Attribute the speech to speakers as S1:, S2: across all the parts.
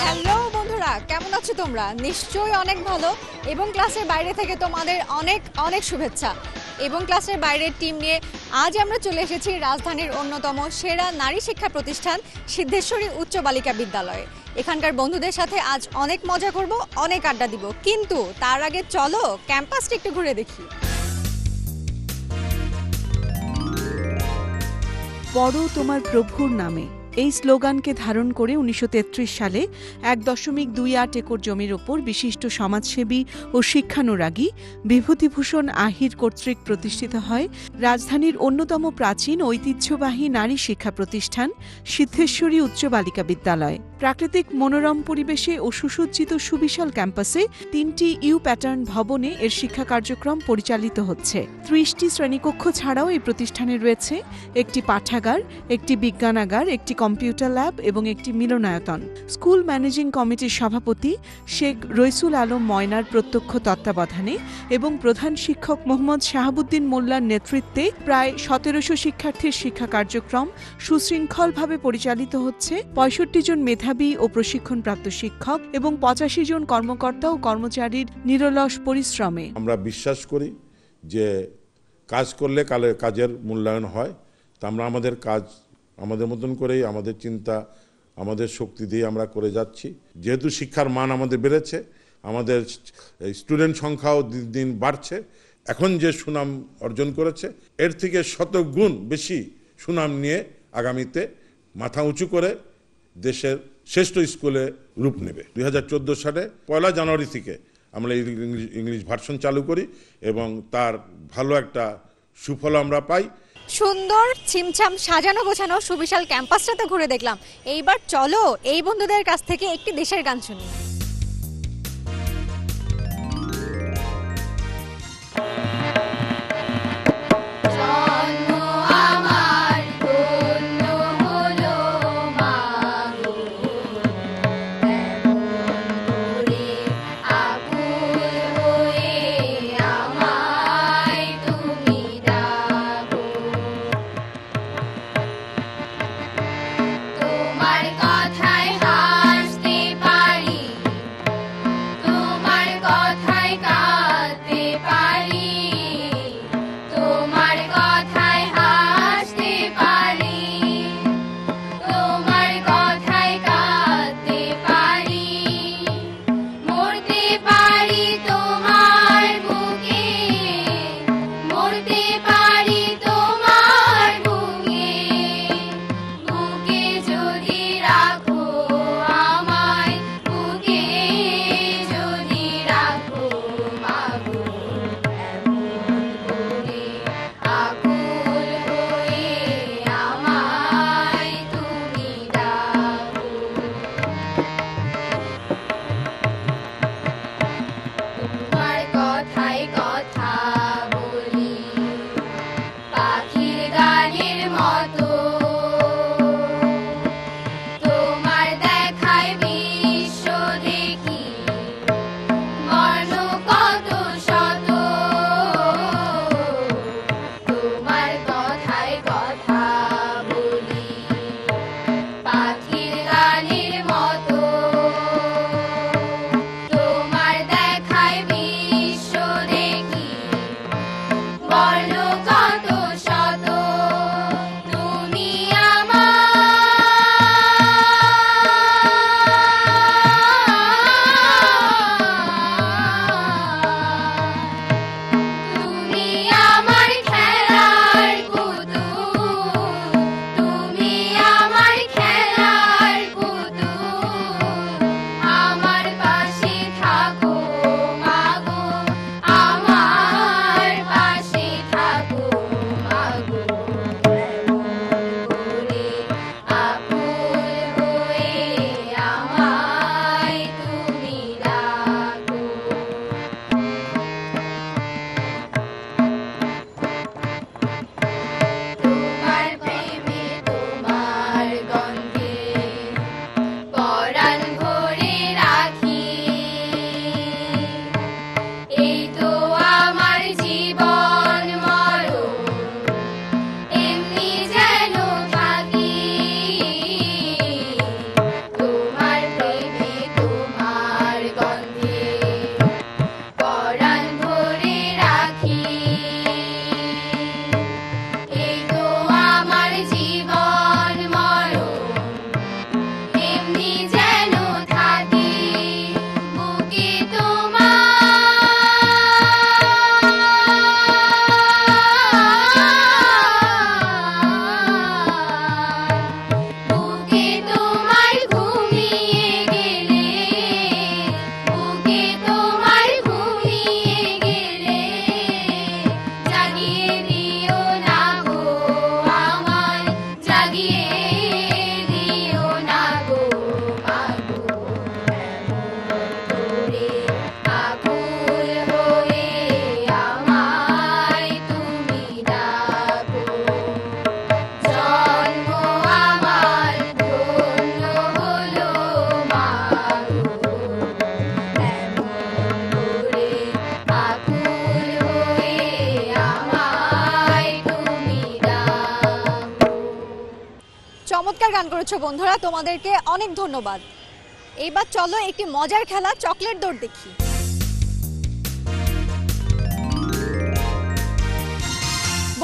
S1: Hello বন্ধুরা, কেমন আছো তোমরা? নিশ্চয়ই অনেক ভালো। এবং ক্লাসের বাইরে থেকে তোমাদের অনেক অনেক শুভেচ্ছা। এবং ক্লাসের বাইরের টিম নিয়ে আজ আমরা চলে এসেছি রাজধানীর অন্যতম সেরা নারী শিক্ষা প্রতিষ্ঠান সিদ্ধেশ্বরী উচ্চ বালিকা বিদ্যালয়ে। এখানকার বন্ধুদের সাথে আজ অনেক মজা করব, অনেক আড্ডা দিব, কিন্তু তার আগে চলো ক্যাম্পাসটা একটু ঘুরে দেখি।
S2: পড়ো তোমার প্রভুর নামে, এই স্লোগানকে ধারণ করে ১৯৩৩ সালে ১.২৮ একর জমির ওপর বিশিষ্ট সমাজসেবী ও শিক্ষানুরাগী বিভূতিভূষণ আহির কর্তৃক প্রতিষ্ঠিত হয় রাজধানীর অন্যতম প্রাচীন ঐতিহ্যবাহী নারী শিক্ষা প্রতিষ্ঠান সিদ্ধেশ্বরী উচ্চ বালিকা বিদ্যালয়। প্রাকৃতিক মনোরম পরিবেশে ও সুসজ্জিত সুবিশাল ক্যাম্পাসে ৩টি ইউ প্যাটার্ন ভবনে এর শিক্ষা কার্যক্রম পরিচালিত হচ্ছে। ৩০টি শ্রেণীকক্ষ ছাড়াও এই প্রতিষ্ঠানে রয়েছে একটি পাঠাগার, একটি বিজ্ঞানাগার, একটি কম্পিউটার ল্যাব এবং একটি মিলনায়তন। স্কুল ম্যানেজিং কমিটির সভাপতি শেখ রইসুল আলম ময়নার প্রত্যক্ষ তত্ত্বাবধানে এবং প্রধান শিক্ষক মোহাম্মদ শাহাবুদ্দিন মোল্লার নেতৃত্বে প্রায় ১৭০০ শিক্ষার্থীর শিক্ষা কার্যক্রম সুশৃঙ্খলভাবে পরিচালিত হচ্ছে ৬৫ জন মেধাবী ও প্রশিক্ষণপ্রাপ্ত শিক্ষক এবং ৮৫ জন কর্মকর্তা ও কর্মচারীর নিরলস পরিশ্রমে।
S3: আমরা বিশ্বাস করি যে কাজ করলে কাজের মূল্যায়ন হয়। তা আমরা আমাদের কাজ আমাদের মতন করেই, আমাদের চিন্তা, আমাদের শক্তি দিয়ে আমরা করে যাচ্ছি। যেহেতু শিক্ষার মান আমাদের বেড়েছে, আমাদের স্টুডেন্ট সংখ্যাও দিন দিন বাড়ছে, এখন যে সুনাম অর্জন করেছে এর থেকে শতগুণ বেশি সুনাম নিয়ে আগামীতে মাথা উঁচু করে দেশের শ্রেষ্ঠ স্কুলে রূপ নেবে। ২০১৪ সালে ১ জানুয়ারি থেকে আমরা ইংলিশ ভার্সন চালু করি এবং তার ভালো একটা সুফল আমরা পাই।
S1: সুন্দর ছিমছাম সাজানো গোছানো সুবিশাল ক্যাম্পাসটাতে ঘুরে দেখলাম। এইবার চলো এই বন্ধুদের কাছ থেকে একটি দেশের গান শুনি। গান করেছো বন্ধুরা, তোমাদেরকে অনেক ধন্যবাদ। এইবার চলো একটি মজার খেলা চকলেট দৌড় দেখি।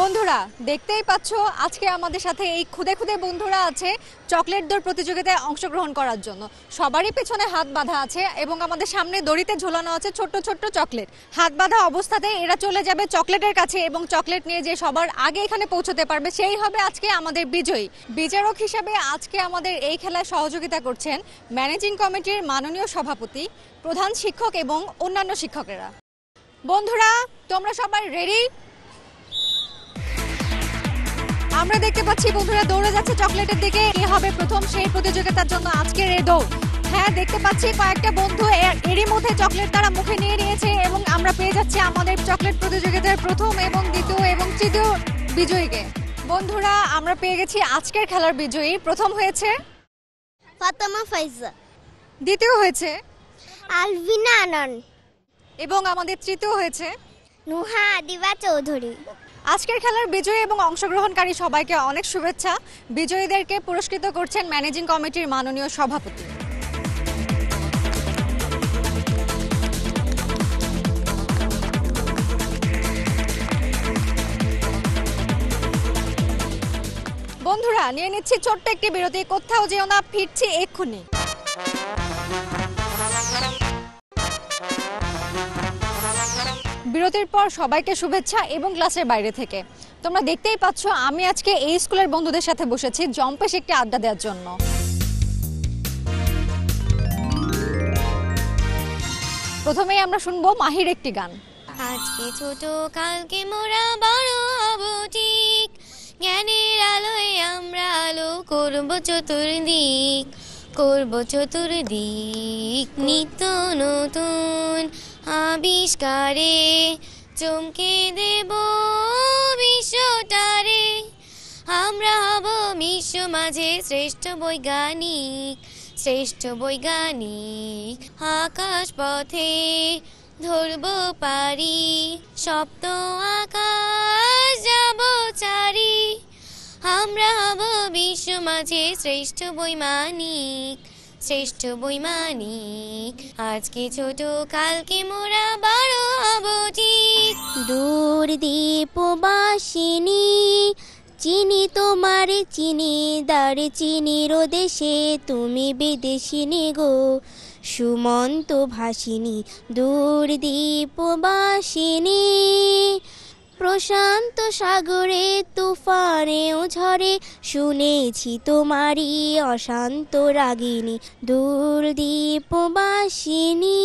S1: বন্ধুরা দেখতেই পাচ্ছ আজকে আমাদের সাথে এই খুদে খুদে বন্ধুরা আছে চকলেট দৌড় প্রতিযোগিতায় অংশগ্রহণ করার জন্য। সবারই পেছনে হাত বাঁধা আছে এবং আমাদের সামনে দড়িতে ঝোলানো আছে ছোট্ট ছোট্ট চকলেট। হাত বাঁধা অবস্থাতে এরা চলে যাবে চকলেটের কাছে এবং চকলেট নিয়ে যে সবার আগে এখানে পৌঁছতে পারবে সেই হবে আজকে আমাদের বিজয়ী। বিচারক হিসাবে আজকে আমাদের এই খেলায় সহযোগিতা করছেন ম্যানেজিং কমিটির মাননীয় সভাপতি, প্রধান শিক্ষক এবং অন্যান্য শিক্ষকেরা। বন্ধুরা তোমরা সবাই রেডি? আমরা দেখতে পাচ্ছি বন্ধুরা দৌড়ে যাচ্ছে চকলেটের দিকে। কে হবে প্রথম সেই প্রতিযোগিতার জন্য আজকের এই দৌড়। হ্যাঁ দেখতে পাচ্ছি কয়েকটা বন্ধু এরই মধ্যে চকলেট তারা মুখে নিয়ে নিয়েছে এবং আমরা পেয়ে যাচ্ছি আমাদের চকলেট প্রতিযোগিতার প্রথম এবং দ্বিতীয় এবং তৃতীয় বিজয়ীকে। বন্ধুরা আমরা পেয়ে গেছি আজকের খেলার বিজয়ী। প্রথম হয়েছে
S4: ফাতেমা ফাইজা,
S1: দ্বিতীয় হয়েছে
S4: আলভিনা আনন
S1: এবং আমাদের তৃতীয় হয়েছে
S4: নুহা দিবা চৌধুরী।
S1: আজকের খেলার বিজয়ী এবং অংশগ্রহণকারী সবাইকে অনেক শুভেচ্ছা। বিজয়ীদেরকে পুরস্কৃত করছেন ম্যানেজিং কমিটির মাননীয় সভাপতি। বন্ধুরা নিয়ে নিচ্ছি ছোট্ট একটি বিরতি, কোথাও যেও না, ফিরছি এক্ষুনি। বিরতির পর সবাইকে শুভেচ্ছা এবং ক্লাসের বাইরে থেকে। তোমরা দেখতেই পাচ্ছ আমি আজকে এই স্কুলের বন্ধুদের সাথে বসেছি জম্পেশ একটি আড্ডা দেওয়ার জন্য। প্রথমেই আমরা শুনবো মাহির একটি গান।
S4: আজকে ছোট কালকে মোরা বড় হব ঠিক, জ্ঞানের আলোয় আমরা আলো করব চতুর্দিক, করব চতুর্দিক নিত্য নতুন আবিষ্কারে, চমকে দেব বিশ্বটারে। আমরা হব বিশ্ব মাঝে শ্রেষ্ঠ বৈজ্ঞানিক, শ্রেষ্ঠ বৈজ্ঞানিক। আকাশ পথে ধরব পারি, সপ্ত আকাশ যাব চারি। আমরা হব বিশ্ব মাঝে শ্রেষ্ঠ বৈমানিক, শ্রেষ্ঠ বৈমানিক। আজকে ছোট কালকে মোরা বড় হব ঠিক। দূর দীপবাসিনী চিনি তোমার চিনি, দার চিনির দেশে তুমি বিদেশিনী গো। সুমন্ত ভাসিনী দূর দীপবাসিনী, প্রশান্ত সাগরে তুফানেও ঝরে শুনেছি তোমারই অশান্ত রাগিনী। দূর দীপবাসিনী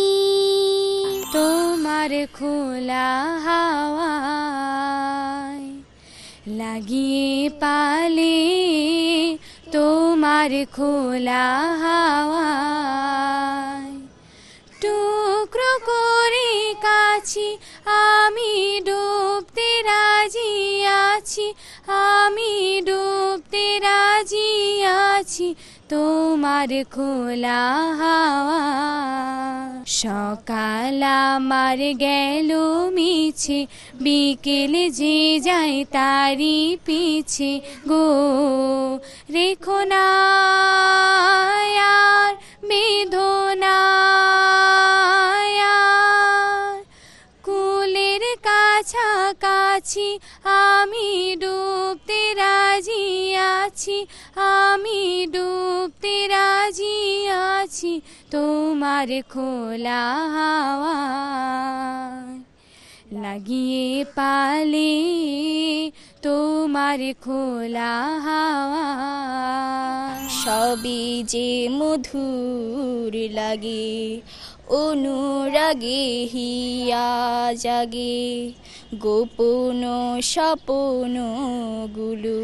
S5: তোমার খোলা হাওয়ায় লাগিয়ে পালে, তোমার খোলা হাওয়ায় টুকরো করে কাছি আমি ডুবতে রাজি আছি, আমি ডুবতে রাজি আছি তোমার খোলা হাওয়া। সকাল আমার গেল মিছে, বিকেল যে যায় তারি পিছে গো। রেখো না আর বেদনা কুলের কাছাকাছি, আমি ডুবতে রাজি আছি, আমি ডুবতে রাজি আছি তোমার খোলা হাওয়া। লাগিয়ে পালে তোমার খোলা হাওয়া।
S4: সবই যে মধুর লাগে, অনুরাগে হিয়া জাগে, গোপন স্বপ্ন গুলো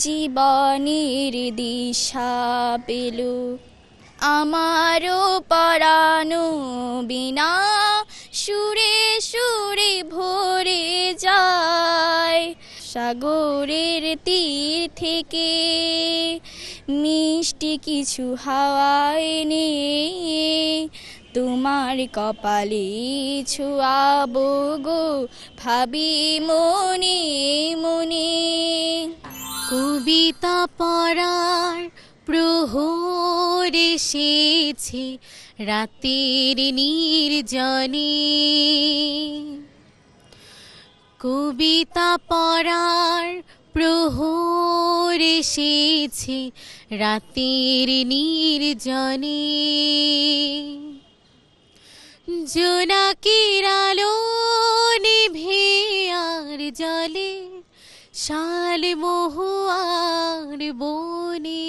S4: জীবনের দিশা পেল। আমারও পরানো বিনা সুরে সুরে ভরে যায়, সাগরের তীর থেকে মিষ্টি কিছু হাওয়ায় নে, তোমার কপালে ছোঁয়াবো গো ভাবি মনে মনে।
S5: কবিতা পড়ার প্রহর এসেছে রাতের নির্জনে, কবিতা পড়ার প্রহর এসেছে রাতের নির্জনে, জোনাকির আলো নিভে আর জলে শাল মহুয়ার বনে,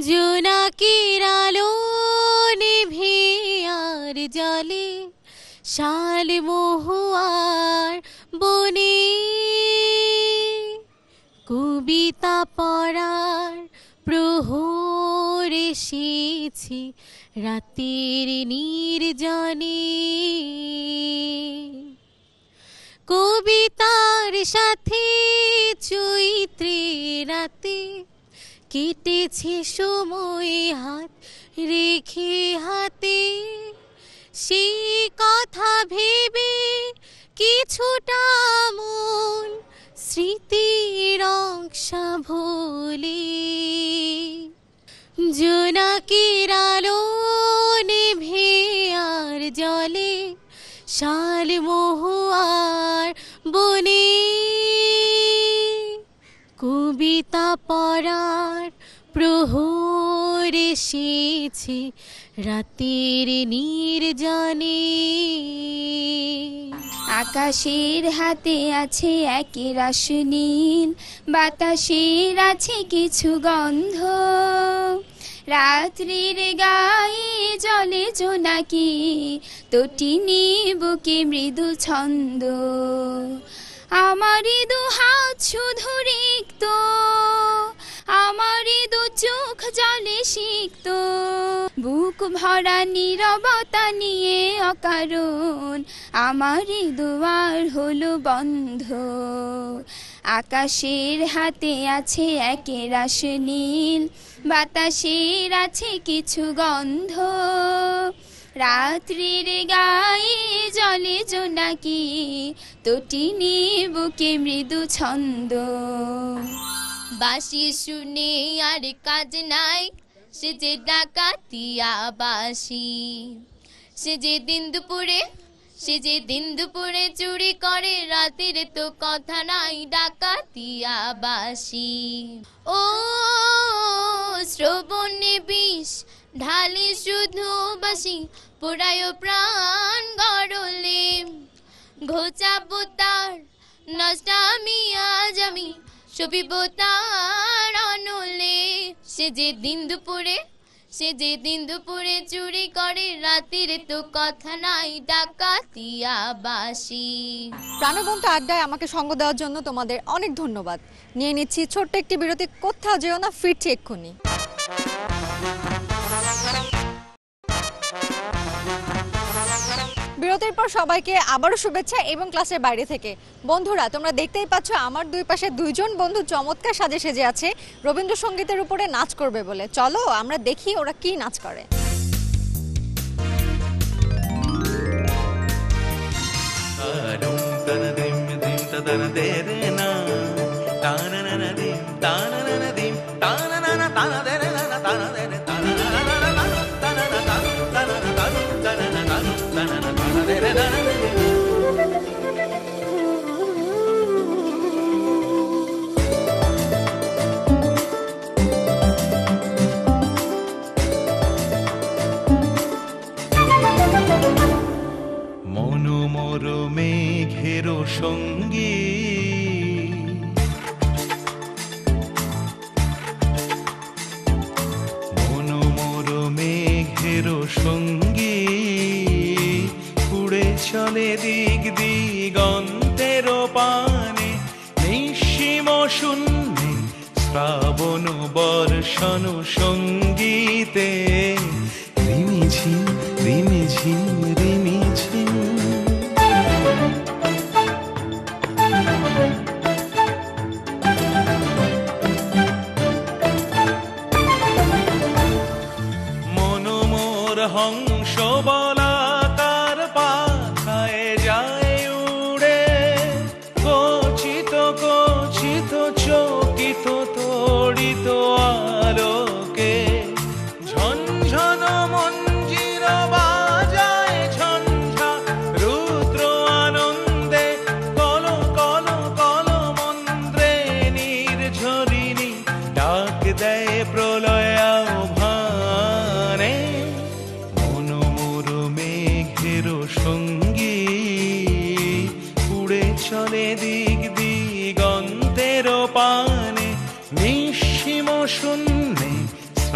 S5: জোনাকির আলো নিভে আর জলে শাল মহুয়ার বনে, কবিতা পড়ার প্রহর এসেছে রাতের নির্জনে, কবিতার সাথে চৈত্রে রাতে কেটেছে সময় হাত রেখে হাতে, সেই কথা ভেবে কিছুটা মন স্মৃতির অংশা ভোলে, জোনাকির আলো নিভে আর জলে শাল মহুয়ার বনে, কবিতা পড়ার প্রহর এসেছে রাতের নির্জনে।
S4: আকাশের হাতে আছে এক রাশ নীল, বাতাসের আছে কিছু গন্ধ, রাত্রির গায়ে জলে জোনাকি, তটিনী বুকে মৃদু ছন্দ, আমারই দু হাত শুধু রিক্ত, আমারই দু চোখ জলে সিক্ত, বুক ভরা নীরবতা নিয়ে অকারণ আমারই দুয়ার হলো বন্ধ, আকাশের হাতে আছে এক রাশ নীল, বাতাসের আছে কিছু গন্ধ, রাত্রির গায়ে জলে জোনাকি, তটিনী বুকে মৃদু ছন্দ, বাঁশি শুনে আর কাজ নাই, সে যে ডাকাতিয়া বাঁশি, সে যে দিন দুপুরে চুরি করে, রাতের তো কথা নাই, ডাকাতিয়া বাঁশি। ও শ্রবণে বিষ ঢালি শুধু বাঁশি, পোড়ায় প্রাণ গড়লে, ঘোচাবো তার নষ্টামি আজ আমি, ছবিব তার অনলে, সে যে দিন দুপুরে চুরি করে, রাতের তো কথা নাই, ডাকাতিয়া বাঁশি।
S1: প্রাণবন্ত আড্ডায় আমাকে সঙ্গ দেওয়ার জন্য তোমাদের অনেক ধন্যবাদ। নিয়ে নিচ্ছি ছোট্ট একটি বিরতি, কোথাও যেও না, ফিরছি এক্ষুনি। বিরতির পর সবাইকে আবারও শুভেচ্ছা এবং ক্লাসের বাইরে থেকে। বন্ধুরা, তোমরা দেখতেই পাচ্ছ আমার দুই পাশে দুইজন বন্ধু চমৎকার সাজে সেজে আছে রবীন্দ্রসঙ্গীতের উপরে নাচ করবে বলে। চলো আমরা দেখি ওরা কি নাচ করে।
S6: মনোমর মেঘের সঙ্গী, মনোমর মেঘের সঙ্গী, উড়ে চলে দিক দিগন্তের পানে, নিঃসীম শূন্যে শ্রাবণ বর্ষণ সঙ্গীতে, রিমিঝিম রিমিঝিম রিমিঝিম। মনোমোর হংস বলাকার পাখায় যায় উড়ে, কচিত কচিত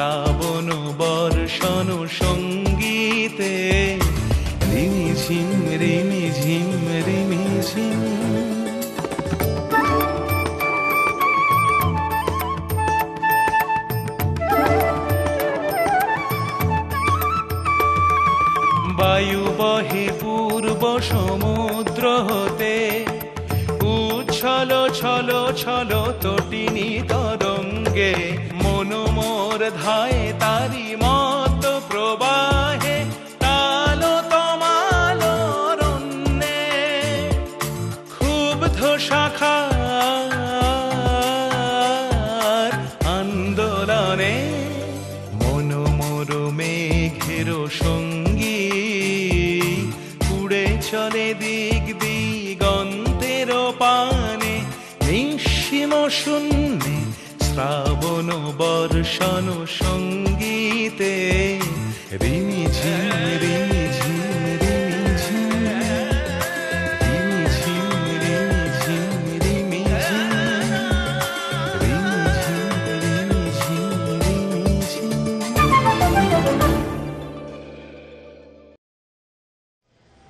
S6: শ্রাবণ বর্ষণ সঙ্গীতে রিমিঝিম রিমিঝিম রিমিঝিম। বায়ু বহে পূর্ব সমুদ্র হতে, উচ্ছল ছল ছল তটিনী তরঙ্গে, মন মোর ধায় তারি মত প্রবাহে, তাল তমাল রণ্যে ক্ষুব্ধ শাখার আন্দোলনে, মন মোর মেঘের সঙ্গী উড়ে চলে দিক দিগন্তের পানে, নিঃসীম শূন্যে শ্রাবণ বর্ষণ সঙ্গীতে রিমিঝিম রিমিঝিম রিমিঝিম রিমিঝিম রিমিঝিম রিমিঝিম রিমিঝিম রিমিঝিম রিমিঝিম।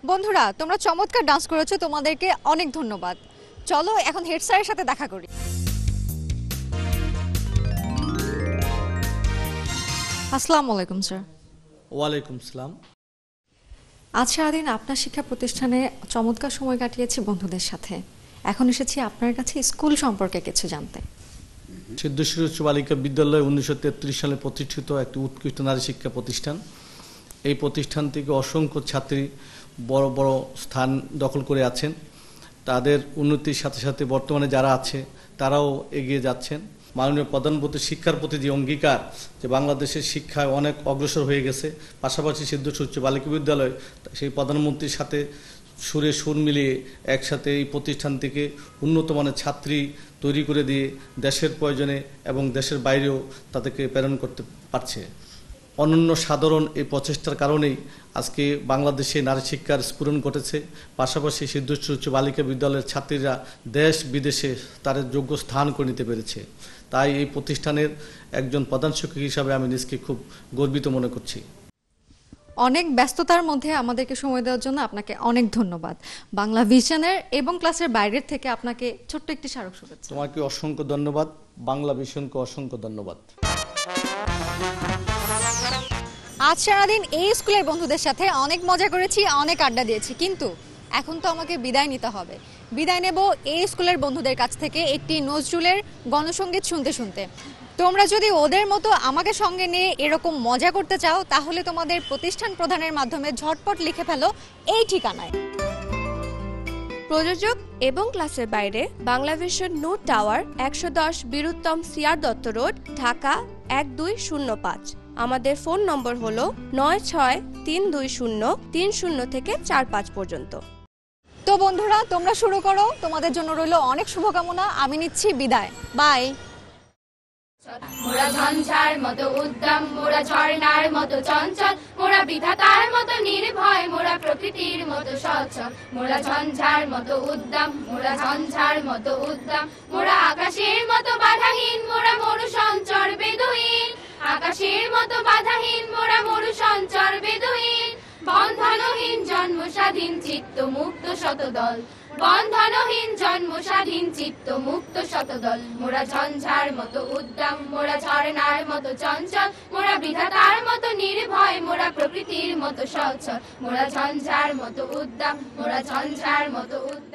S1: বন্ধুরা, তোমরা চমৎকার ডান্স করেছো, তোমাদেরকে অনেক ধন্যবাদ। চলো এখন হেড স্যারের সাথে দেখা করি। আসসালামু আলাইকুম স্যার।
S7: ওয়ালাইকুম সালাম।
S1: আজ সারাদিন আপনার শিক্ষা প্রতিষ্ঠানে চমৎকার সময় কাটিয়েছি বন্ধুদের সাথে। এখন এসেছি আপনার কাছে স্কুল সম্পর্কে কিছু জানতে।
S7: সিদ্ধেশ্বরী উচ্চ বালিকা বিদ্যালয় 1933 সালে প্রতিষ্ঠিত একটি উৎকৃষ্ট নারী শিক্ষা প্রতিষ্ঠান। এই প্রতিষ্ঠান থেকে অসংখ্য ছাত্রী বড় বড় স্থান দখল করে আছেন। তাদের উন্নতির সাথে সাথে বর্তমানে যারা আছে তারাও এগিয়ে যাচ্ছেন। মাননীয় প্রধানমন্ত্রীর শিক্ষার প্রতি যে অঙ্গীকার, যে বাংলাদেশের শিক্ষায় অনেক অগ্রসর হয়ে গেছে, পাশাপাশি সিদ্ধেশ্বরী উচ্চ বালিকা বিদ্যালয় সেই প্রধানমন্ত্রীর সাথে সুরে সুর মিলিয়ে একসাথে এই প্রতিষ্ঠান থেকে উন্নত মানের ছাত্রী তৈরি করে দিয়ে দেশের প্রয়োজনে এবং দেশের বাইরেও তাদেরকে প্রেরণ করতে পারছে। অনন্য সাধারণ এই প্রচেষ্টার কারণেই আজকে বাংলাদেশে নারী শিক্ষার স্ফুরণ ঘটেছে। পাশাপাশি সিদ্ধেশ্বরী উচ্চ বালিকা বিদ্যালয়ের ছাত্রীরা দেশ বিদেশে তাদের যোগ্য স্থান করে নিতে পেরেছে। তাই এই প্রতিষ্ঠানের একজন প্রধান শিক্ষক হিসাবে আমি নিজকে খুব গর্বিত মনে করছি।
S1: অনেক ব্যস্ততার মধ্যে আমাদেরকে সময় দেওয়ার জন্য আপনাকে অনেক ধন্যবাদ। বাংলা ভিশনের এবং ক্লাসের বাইরের থেকে আপনাকে ছোট্ট একটি স্মারক শুভেচ্ছা।
S7: তোমাকে অসংখ্য ধন্যবাদ, বাংলা ভিশনকে অসংখ্য ধন্যবাদ।
S1: আজ সারাদিন এই স্কুলের বন্ধুদের সাথে অনেক মজা করেছি, অনেক আড্ডা দিয়েছি, কিন্তু এখন তো আমাকে বিদায় নিতে হবে। বিদায় নেব এই স্কুলের বন্ধুদের কাছ থেকে একটি নজরুলের গণসঙ্গীত শুনতে শুনতে। তোমরা যদি ওদের মতো আমাকে সঙ্গে নিয়ে এরকম মজা করতে চাও, তাহলে তোমাদের প্রতিষ্ঠান প্রধানের মাধ্যমে ঝটপট লিখে ফেলো এই ঠিকানায়।
S8: প্রযোজক এবং ক্লাসের বাইরে Bangla vision Noor tower, 110 Biruttam CR Dutta road, Dhaka 1205। আমাদের ফোন নম্বর হলো 963203 থেকে 45 পর্যন্ত।
S1: তো বন্ধুরা, তোমরা শুরু করো, তোমাদের জন্য রইল অনেক শুভকামনা। আমি নিচ্ছি বিদায়, বাই।
S4: মোরা ঝঞ্ঝার মতো উদ্যম, মোরা ঝর্ণার মতো চঞ্চল, মোরা বিধাতার মতো নির্ভয়, মোরা প্রকৃতির মতো সচ্ছল। মোরা ঝঞ্ঝার মতো উদ্যম, মোরা ঝঞ্ঝার মতো উদ্যম, মোরা আকাশের মতো বাধাহীন, মোরা মরু সঞ্চর বেদুইন। আকাশের মতো বাধাহীন, মোরা মরু সঞ্চর বেদুইন। বন্ধনহীন জন্ম স্বাধীন চিত্ত মুক্ত শতদল, বন্ধনহীন জন্ম স্বাধীন চিত্ত মুক্ত শতদল। মোরা ঝঞ্ঝার মতো উদ্যম, মোরা ঝর্ণার মতো চঞ্চল, মোরা বিধাতার মতো নির্ভয়, মোরা প্রকৃতির মতো সচ্ছল। মোরা ঝঞ্ঝার মতো উদ্যম, মোরা ঝঞ্ঝার মতো উদ্যম।